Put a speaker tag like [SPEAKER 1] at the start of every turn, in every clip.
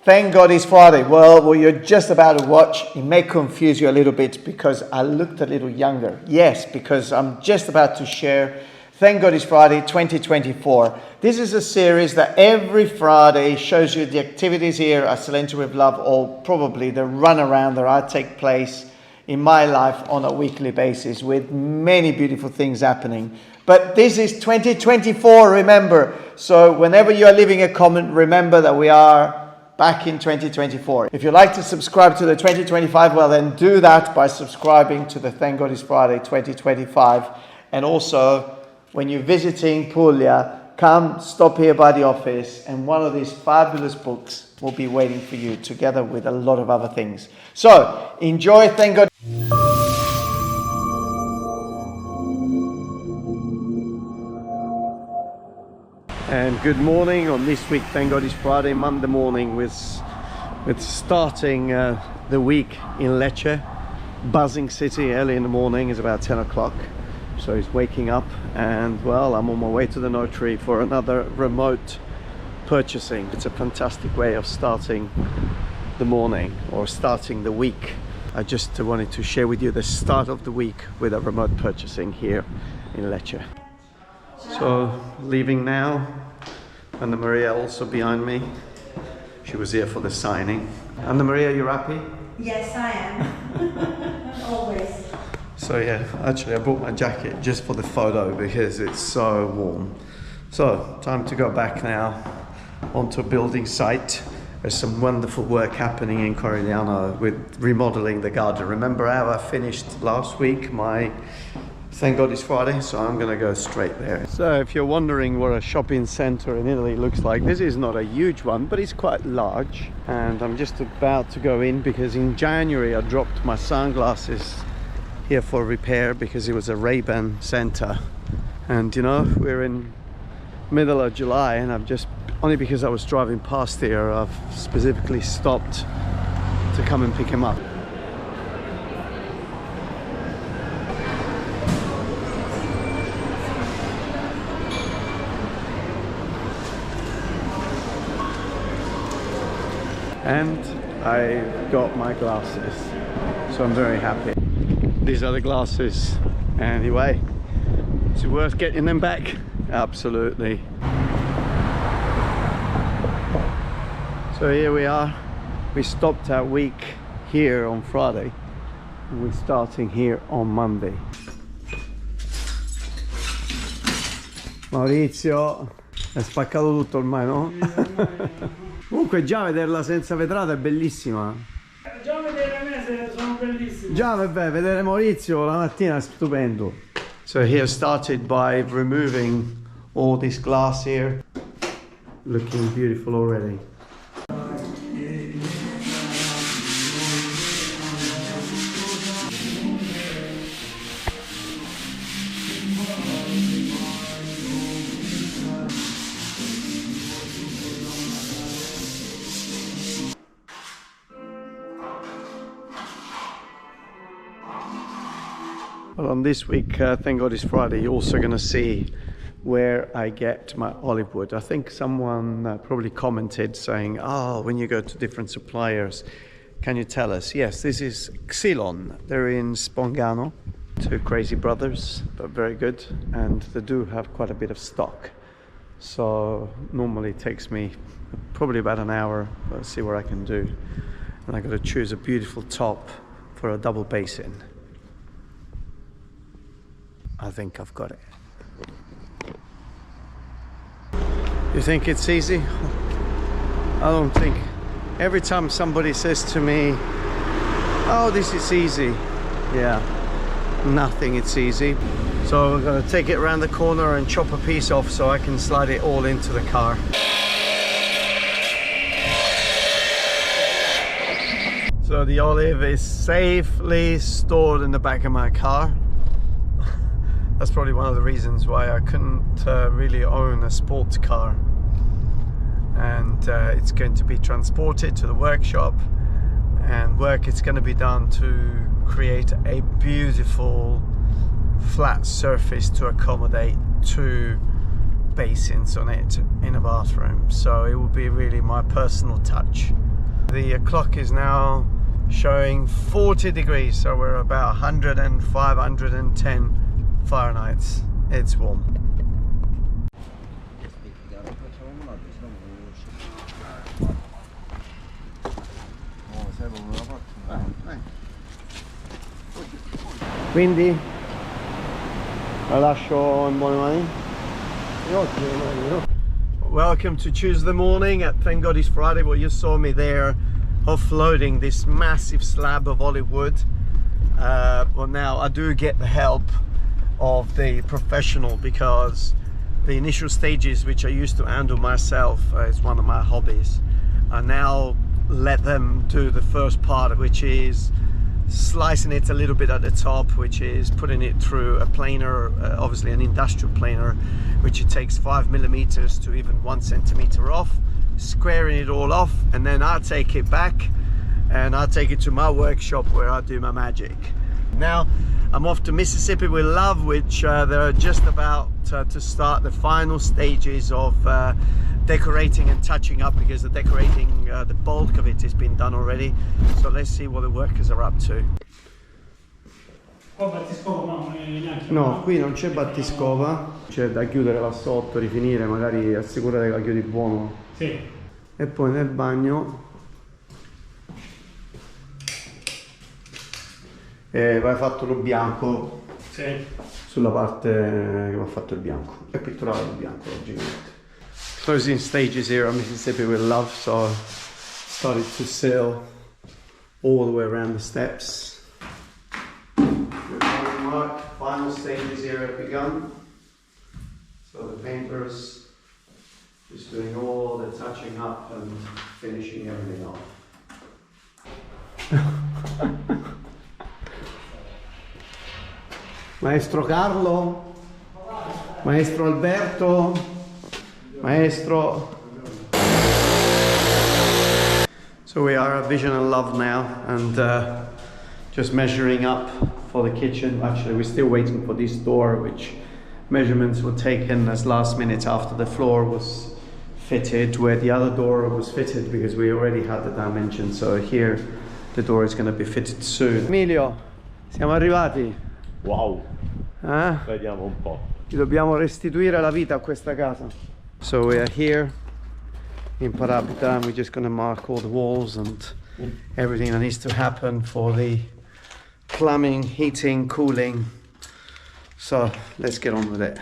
[SPEAKER 1] Thank God it's Friday. Well, what you're just about to watch, it may confuse you a little bit because I looked a little younger. Yes, because I'm just about to share Thank God it's Friday 2024. This is a series that every Friday shows you the activities here at Salento with Love, or probably the run around that I take place in my life on a weekly basis with many beautiful things happening. But this is 2024, remember. So whenever you are leaving a comment, remember that we are back in 2024. If you'd like to subscribe to the 2025, well then do that by subscribing to the Thank God it's Friday 2025. And also, when you're visiting Puglia, come stop here by the office and one of these fabulous books will be waiting for you together with a lot of other things. So enjoy Thank God. And good morning on this week, Thank God it's Friday, Monday morning with starting the week in Lecce, buzzing city early in the morning. It's about 10 o'clock. So he's waking up and well, I'm on my way to the notary for another remote purchasing. It's a fantastic way of starting the morning or starting the week. I just wanted to share with you the start of the week with a remote purchasing here in Lecce. So leaving now, Anna Maria also behind me. She was here for the signing. Anna Maria, you happy?
[SPEAKER 2] Yes, I am. Always.
[SPEAKER 1] So yeah, actually I bought my jacket just for the photo because it's so warm. So time to go back now onto a building site. There's some wonderful work happening in Corigliano with remodeling the garden. Remember how I finished last week my Thank God it's Friday, so I'm gonna go straight there. So if you're wondering what a shopping center in Italy looks like, this is not a huge one, but it's quite large. And I'm just about to go in because in January I dropped my sunglasses here for repair because it was a Ray-Ban center. And you know, we're in middle of July and I've just, only because I was driving past here, I've specifically stopped to come and pick him up. And I got my glasses, so I'm very happy. These are the glasses. Anyway, is it worth getting them back? Absolutely. So here we are. We stopped our week here on Friday. And we're starting here on Monday. Maurizio, hai spaccato tutto ormai, no? Comunque già vederla senza vetrata è bellissima.
[SPEAKER 3] Già vedere me sono bellissimi.
[SPEAKER 1] Già vabbè, vedere Maurizio la mattina è stupendo. So here started by removing all this glass here. Looking beautiful already. Well, on this week, Thank God it's Friday, you're also going to see where I get my olive wood. I think someone probably commented saying, oh, when you go to different suppliers, can you tell us? Yes, this is Xylon. They're in Spongano, two crazy brothers, but very good. And they do have quite a bit of stock. So normally it takes me probably about an hour. Let's see what I can do. And I got to choose a beautiful top for a double basin. I think I've got it. You think it's easy? I don't think. Every time somebody says to me, oh, this is easy. Yeah, nothing, it's easy. So I'm gonna take it around the corner and chop a piece off so I can slide it all into the car. So the olive is safely stored in the back of my car. That's probably one of the reasons why I couldn't really own a sports car. And it's going to be transported to the workshop, and work is going to be done to create a beautiful flat surface to accommodate two basins on it in a bathroom. So it will be really my personal touch The clock is now showing 40 degrees, so we're about 105, 110 Fahrenheit. It's warm. Quindi la lascio in buone mani. Welcome to Tuesday morning at Thank God It's Friday. Well, you saw me there offloading this massive slab of olive wood. Well, now I do get the help of the professional, because the initial stages, which I used to handle myself, is one of my hobbies. I now let them do the first part, which is slicing it a little bit at the top, which is putting it through a planer, obviously an industrial planer, which it takes 5 millimeters to even 1 centimeter off, squaring it all off, and then I take it back and I take it to my workshop where I do my magic. Now I'm off to Mississippi with Love, which they're just about to start the final stages of decorating and touching up, because the decorating, the bulk of it has been done already. So let's see what the workers are up to. No, qui non c'è battiscova, c'è da chiudere là sotto, rifinire, magari assicurare che la chiudi buono.
[SPEAKER 3] Sì.
[SPEAKER 1] E poi nel bagno vai fatto lo bianco,
[SPEAKER 3] Sì.
[SPEAKER 1] sulla parte che va fatto il bianco, e pitturato il bianco logicamente. Closing stages here at Mississippi with Love, so started to sail all the way around the steps. Final stages here have begun. So the painters just doing all the touching up and finishing everything off. Maestro Carlo, Maestro Alberto, Maestro. So we are at Vision and Love now, and just measuring up for the kitchen. Actually, we're still waiting for this door, which measurements were taken as last minute after the floor was fitted, where the other door was fitted because we already had the dimensions. So here the door is going to be fitted soon. Emilio, siamo arrivati.
[SPEAKER 4] Wow,
[SPEAKER 1] Eh?
[SPEAKER 4] vediamo un po'.
[SPEAKER 1] Ci dobbiamo restituire la vita a questa casa. So we are here in Parapita, and we're just going to mark all the walls and everything that needs to happen for the plumbing, heating, cooling. So let's get on with it.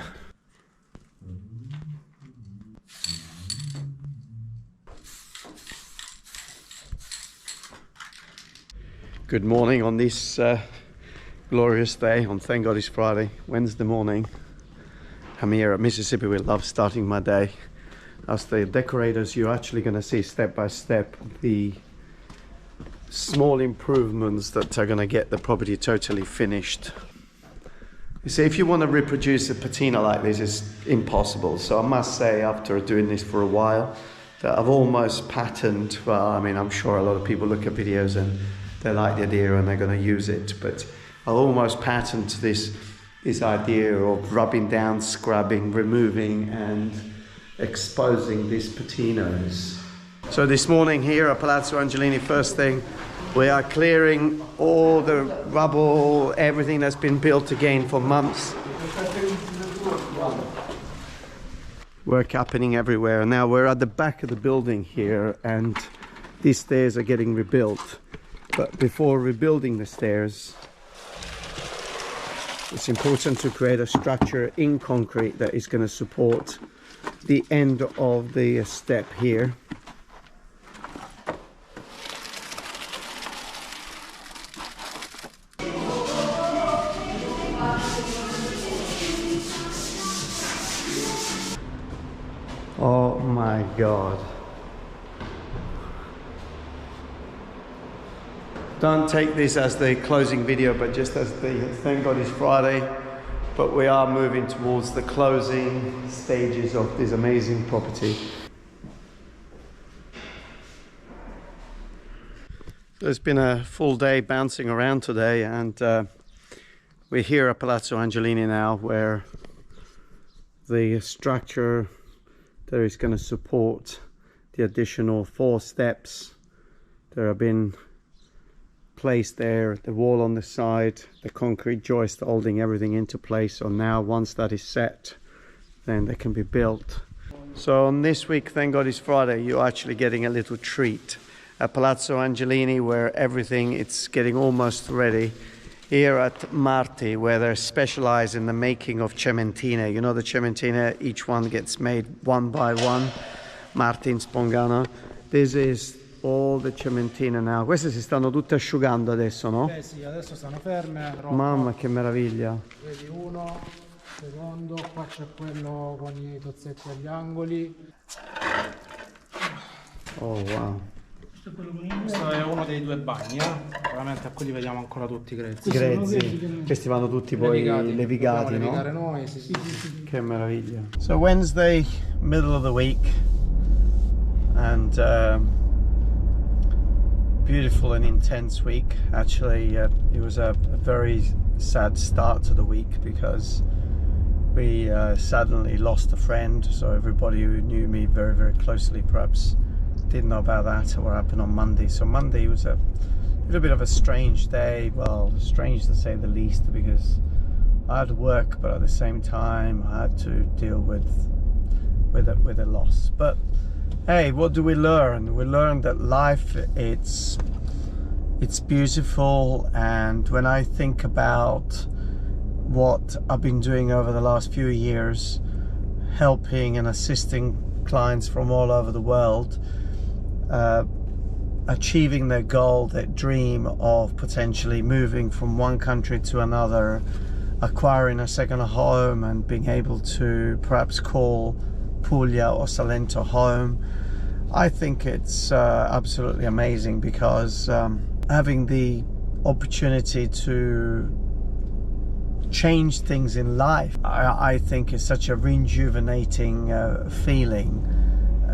[SPEAKER 1] Good morning on this glorious day, on Thank God It's Friday, Wednesday morning. I'm here at Mississippi with Love, starting my day. As the decorators, you're actually going to see step by step the small improvements that are going to get the property totally finished. You see, if you want to reproduce a patina like this, it's impossible. So I must say, after doing this for a while, that I've almost patterned, well, I mean, I'm sure a lot of people look at videos and they like the idea and they're going to use it, but I've almost patterned this idea of rubbing down, scrubbing, removing and exposing these patinas. So this morning here at Palazzo Angelini, first thing, we are clearing all the rubble, everything that's been built again for months. Work happening everywhere. Now we're at the back of the building here, and these stairs are getting rebuilt. But before rebuilding the stairs, it's important to create a structure in concrete that is going to support the end of the step here. Oh my God. Don't take this as the closing video, but just as the Thank God It's Friday. But we are moving towards the closing stages of this amazing property. There's been a full day bouncing around today, and we're here at Palazzo Angelini now, where the structure that is going to support the additional 4 steps There have been placed there, the wall on the side, the concrete joist holding everything into place. So now once that is set, then they can be built. So on this week, thank God it's Friday, you're actually getting a little treat at Palazzo Angelini, where everything it's getting almost ready. Here at Marti, where they're specialized in the making of cementine. You know the cementine, each one gets made one by one. Marti in Spongano. This is all the cementine now. Queste si stanno tutte asciugando adesso, no?
[SPEAKER 3] Sì, adesso stanno ferme.
[SPEAKER 1] Mamma che meraviglia.
[SPEAKER 3] Vedi uno, secondo, qua c'è quello con i tozzetti agli angoli.
[SPEAKER 1] Oh wow.
[SPEAKER 3] Questo è uno dei 2 bagni, veramente a quelli vediamo ancora tutti grezzi.
[SPEAKER 1] Grezzi. Questi vanno tutti poi levigati, no?
[SPEAKER 3] Noi, sì.
[SPEAKER 1] Che meraviglia. So Wednesday, middle of the week, and beautiful and intense week. Actually, it was a very sad start to the week because we suddenly lost a friend. So everybody who knew me very, very closely perhaps didn't know about that or what happened on Monday. So Monday was a little bit of a strange day. Well, strange to say the least, because I had to work, but at the same time I had to deal with a loss. But hey, what do we learn? We learn that life, it's beautiful. And when I think about what I've been doing over the last few years, helping and assisting clients from all over the world, achieving their goal, their dream of potentially moving from one country to another, acquiring a second home and being able to perhaps call Puglia or Salento home. I think it's absolutely amazing, because having the opportunity to change things in life, I think is such a rejuvenating feeling.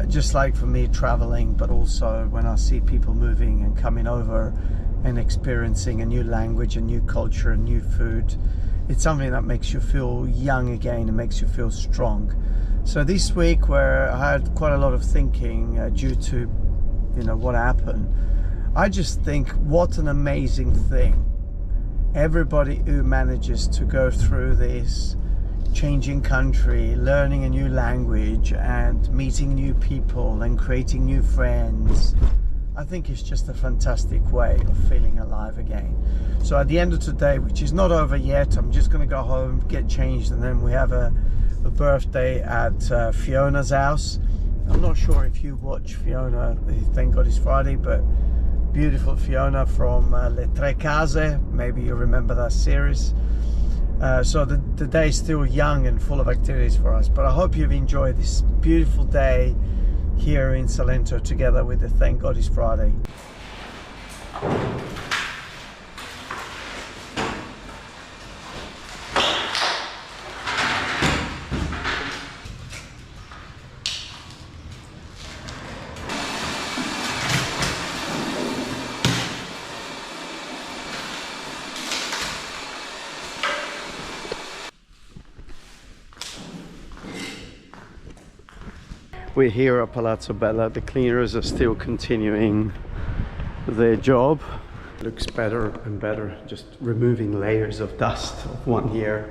[SPEAKER 1] Just like for me traveling, but also when I see people moving and coming over and experiencing a new language, a new culture, a new food, it's something that makes you feel young again and makes you feel strong. So this week, where I had quite a lot of thinking due to, you know, what happened, I just think what an amazing thing. Everybody who manages to go through this, changing country, learning a new language and meeting new people and creating new friends, I think it's just a fantastic way of feeling alive again. So at the end of today, which is not over yet, I'm just going to go home, get changed, and then we have a birthday at Fiona's house. I'm not sure if you watch Fiona, thank God it's Friday, but beautiful Fiona from Le Tre Case, maybe you remember that series. So the day is still young and full of activities for us, but I hope you've enjoyed this beautiful day here in Salento together with the Thank God It's Friday. We're here at Palazzo Bella. The cleaners are still continuing their job. Looks better and better, just removing layers of dust of 1 year.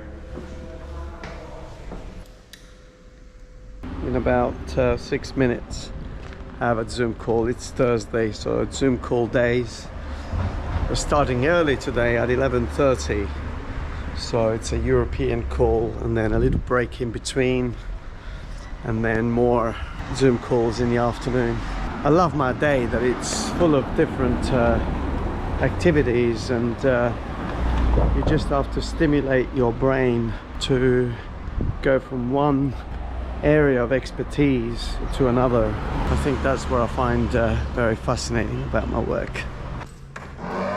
[SPEAKER 1] In about 6 minutes I have a Zoom call. It's Thursday, so Zoom call days are starting early today at 11:30. So it's a European call and then a little break in between, and then more Zoom calls in the afternoon. I love my day that it's full of different activities, and you just have to stimulate your brain to go from one area of expertise to another. I think that's what I find very fascinating about my work.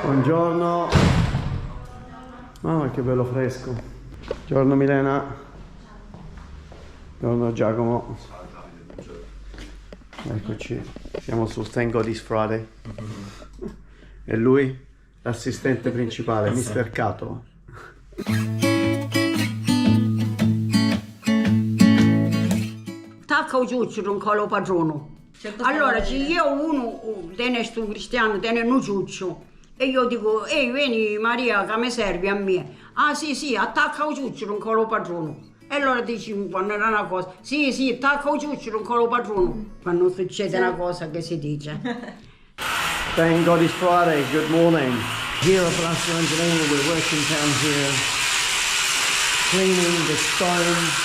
[SPEAKER 1] Buongiorno. Mamma che bello fresco. Buongiorno Milena. Buongiorno Giacomo. Eccoci, siamo su Thank God It's Friday. E lui, l'assistente principale, Mr. Cato.
[SPEAKER 4] Tacca o giuccio non colo padrono. Allora, se io uno tiene sto cristiano, tiene un ciuccio, e io dico, ehi, vieni Maria, che mi servi a me? Ah sì, attacca il ciuccio, non colo padrono. E allora dici, quando era una cosa, sì, attacca il ciuccio, non colo padrono. Quando succede una cosa che si dice.
[SPEAKER 1] Thank God it's Friday. Good morning. Here at Palazzo Angelino, we're working down here, cleaning the stone.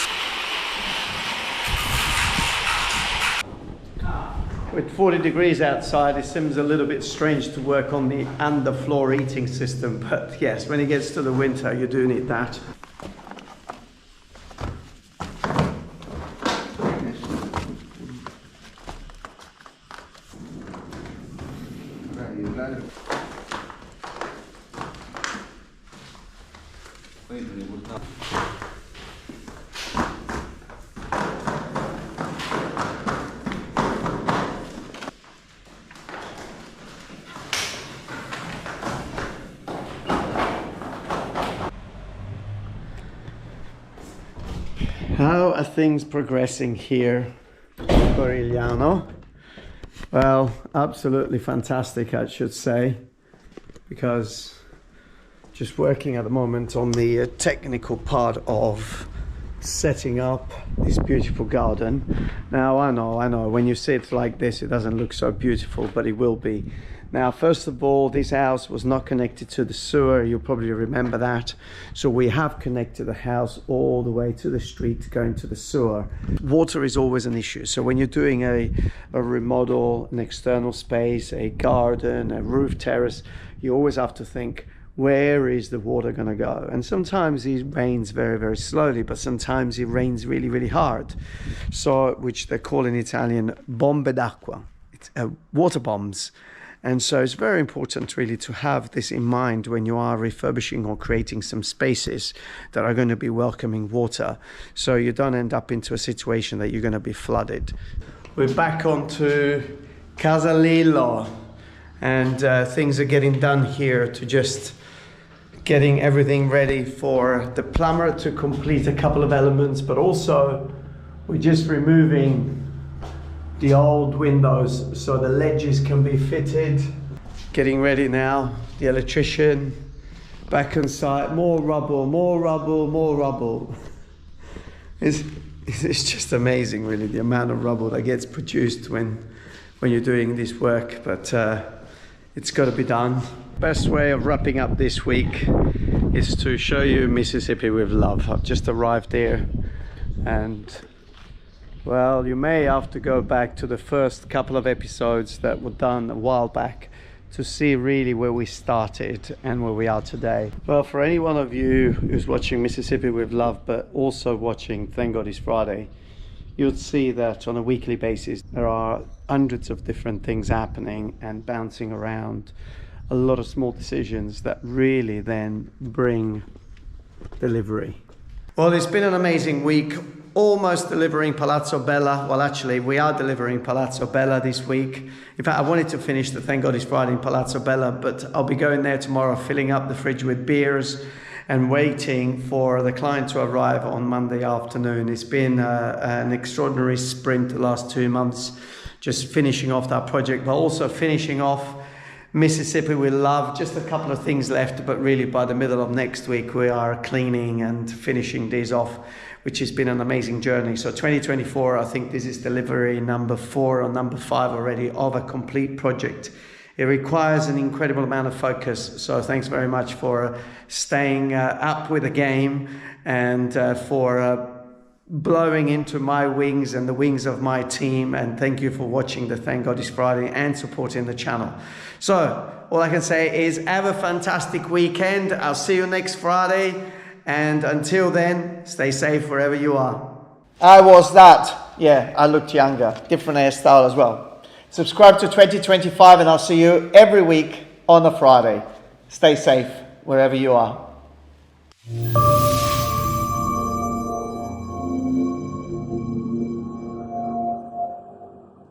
[SPEAKER 1] With 40 degrees outside, it seems a little bit strange to work on the underfloor heating system, but yes, when it gets to the winter, you do need that. How are things progressing here, Corigliano? Well, absolutely fantastic, I should say, because just working at the moment on the technical part of setting up this beautiful garden. Now, I know, when you see it like this, it doesn't look so beautiful, but it will be. Now, first of all, this house was not connected to the sewer. You probably remember that. So we have connected the house all the way to the street going to the sewer. Water is always an issue. So when you're doing a remodel, an external space, a garden, a roof terrace, you always have to think, where is the water going to go? And sometimes it rains very, very slowly, but sometimes it rains really, really hard. So, which they call in Italian bombe d'acqua. It's water bombs. And so it's very important really to have this in mind when you are refurbishing or creating some spaces that are going to be welcoming water, so you don't end up into a situation that you're going to be flooded. We're back onto Casalillo, and things are getting done here to just getting everything ready for the plumber to complete a couple of elements, but also we're just removing the old windows so the ledges can be fitted. Getting ready now, the electrician back on site, more rubble. It's just amazing really the amount of rubble that gets produced when you're doing this work, but it's got to be done. Best way of wrapping up this week is to show you Mississippi with love. I've just arrived here, and well, you may have to go back to the first couple of episodes that were done a while back to see really where we started and where we are today. Well, for any one of you who's watching Mississippi with love, but also watching Thank God It's Friday, you'll see that on a weekly basis, there are hundreds of different things happening and bouncing around. A lot of small decisions that really then bring delivery. Well, it's been an amazing week. Almost delivering Palazzo Bella. Well, actually, we are delivering Palazzo Bella this week. In fact, I wanted to finish the Thank God It's Friday in Palazzo Bella, but I'll be going there tomorrow, filling up the fridge with beers and waiting for the client to arrive on Monday afternoon. It's been an extraordinary sprint the last 2 months, just finishing off that project, but also finishing off Mississippi with love. Just a couple of things left, but really by the middle of next week, we are cleaning and finishing these off, which has been an amazing journey. So 2024, I think this is delivery number 4 or number 5 already of a complete project. It requires an incredible amount of focus. So thanks very much for staying up with the game and for blowing into my wings and the wings of my team. And thank you for watching the Thank God It's Friday and supporting the channel. So all I can say is have a fantastic weekend. I'll see you next Friday. And until then, stay safe wherever you are. I was that. Yeah, I looked younger. Different hairstyle as well. Subscribe to 2025 and I'll see you every week on a Friday. Stay safe wherever you are.